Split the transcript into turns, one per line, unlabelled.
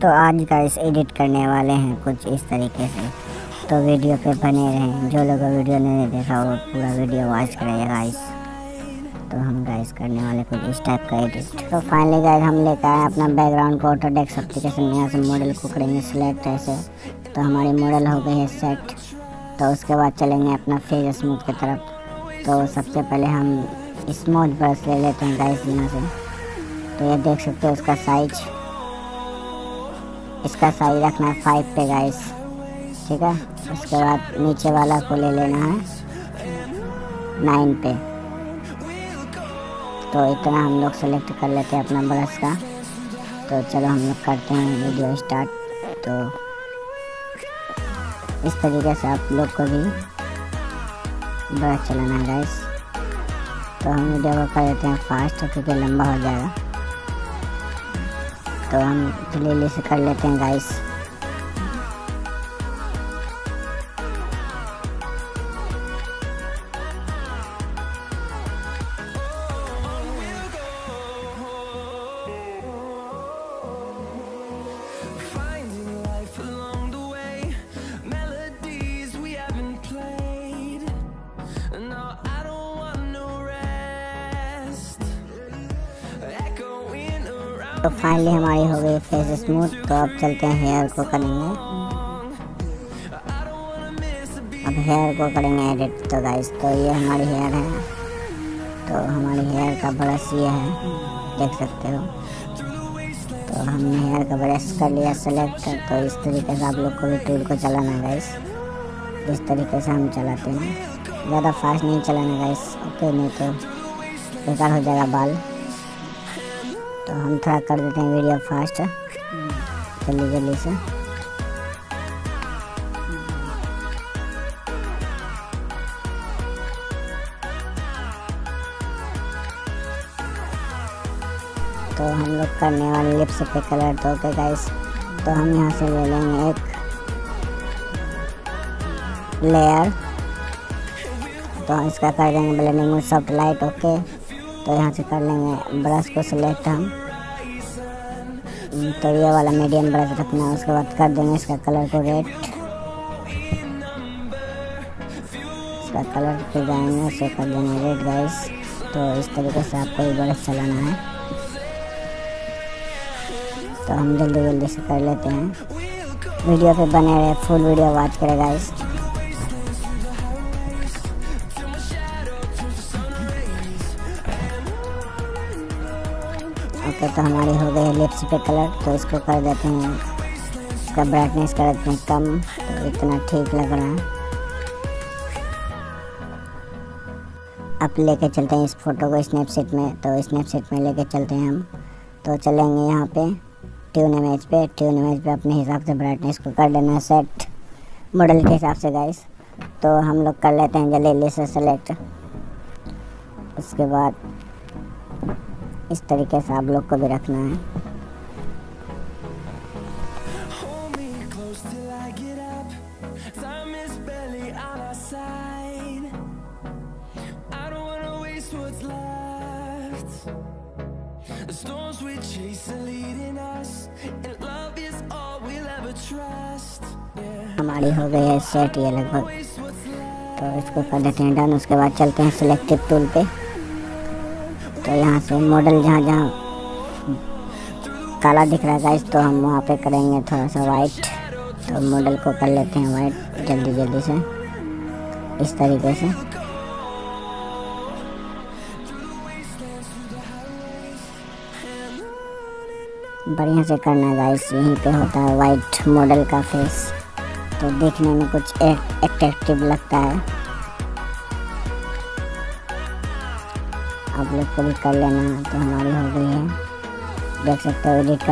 तो आज guys edit करने वाले हैं कुछ इस तरीके से, तो वीडियो पे बने रहें। जो लोग वीडियो नहीं देखा वो पूरा वीडियो वॉच करेगा गाइस। तो हम गाइस करने वाले कुछ इस टाइप का एडिट। तो फाइनली गाइस हम लेकर आए अपना बैकग्राउंड को ऑटोडेस्क एप्लीकेशन में। यहाँ से मॉडल को करेंगे सिलेक्ट ऐसे, तो हमारी मॉडल हो गई है सेट। तो उसके बाद चलेंगे अपना फेस स्मूथ की तरफ। तो सबसे पहले हम स्मूथ ब्रश ले लेते हैं गाइस यहाँ से। तो ये देख सकते हो उसका साइज, इसका साइज रखना है 5 पे गाइस, ठीक है। उसके बाद नीचे वाला को ले लेना है 9 पे। तो इतना हम लोग सेलेक्ट कर लेते हैं अपना ब्रश का। तो चलो हम लोग करते हैं वीडियो स्टार्ट। तो इस तरीके से आप लोग को भी ब्रश चलाना है गाइस। तो हम वीडियो को कर देते हैं फास्ट क्योंकि लंबा हो जाएगा। तो हम जल्दी से कर लेते हैं गाइस। तो फाइनली हमारी हो गई फेस स्मूथ। तो अब चलते हैं हेयर को करेंगे। अब हेयर को करेंगे एडिट। तो गाइस तो ये हमारी हेयर है। तो हमारी हेयर का ब्रश ये है, देख सकते हो। तो हमने हेयर का ब्रश कर लिया सेलेक्ट। तो इस तरीके से आप लोग को भी टूल को चलाना है गाइस, जिस तरीके से हम चलाते हैं। ज़्यादा फास्ट नहीं चलाना गाइस, ओके, नहीं तो बेकार हो जाएगा बाल। तो हम थोड़ा कर देते हैं वीडियो फास्ट जल्दी से। तो हम लोग करने वाले लिप्स पे कलर। तो ओके गाइस, तो हम यहाँ से ले लेंगे एक लेयर। तो इसका कर देंगे ब्लेंडिंग में सॉफ्ट लाइट, ओके। तो यहाँ से कर लेंगे ब्रश को सिलेक्ट हम। तो ये वाला मीडियम ब्रश रखना है। उसके बाद कर देंगे इसका कलर को रेड। इसका कलर पे जाएंगे, उसे कर देंगे रेड गाइस। तो इस तरीके से आपको ये ब्रश चलाना है। तो हम जल्दी से कर लेते हैं। वीडियो पे बने रहे, फुल वीडियो वॉच करें गाइस। ओके, तो हमारी हो गई है लिप्स पे कलर। तो इसको कर देते हैं, इसका ब्राइटनेस कर देते हैं कम। तो इतना ठीक लग रहा है। अब लेके चलते हैं इस फोटो को स्नैपसीड में। तो स्नैपसीड में लेके चलते हैं हम। तो चलेंगे यहाँ पे ट्यून इमेज पे। ट्यून इमेज पे अपने हिसाब से ब्राइटनेस को कर देना है सेट, मॉडल के हिसाब से गाइस। तो हम लोग कर लेते हैं जल्दी से सेलेक्ट। उसके बाद इस तरीके से आप लोग को भी रखना है। हमारी हो गई है सेट ये लगभग। तो इसको कर देते हैं डन। उसके बाद चलते हैं सिलेक्टिव टूल पे। तो यहाँ से मॉडल जहाँ काला दिख रहा है गाइस, तो हम वहाँ पे करेंगे थोड़ा सा वाइट। तो मॉडल को कर लेते हैं वाइट जल्दी से इस तरीके से। बढ़िया से करना है गाइस। यहीं पे होता है वाइट मॉडल का फेस, तो देखने में कुछ अट्रैक्टिव लगता है। आप लोग को भी कर लेना। तो हमारी हो गई है, देख सकते हो एडिट का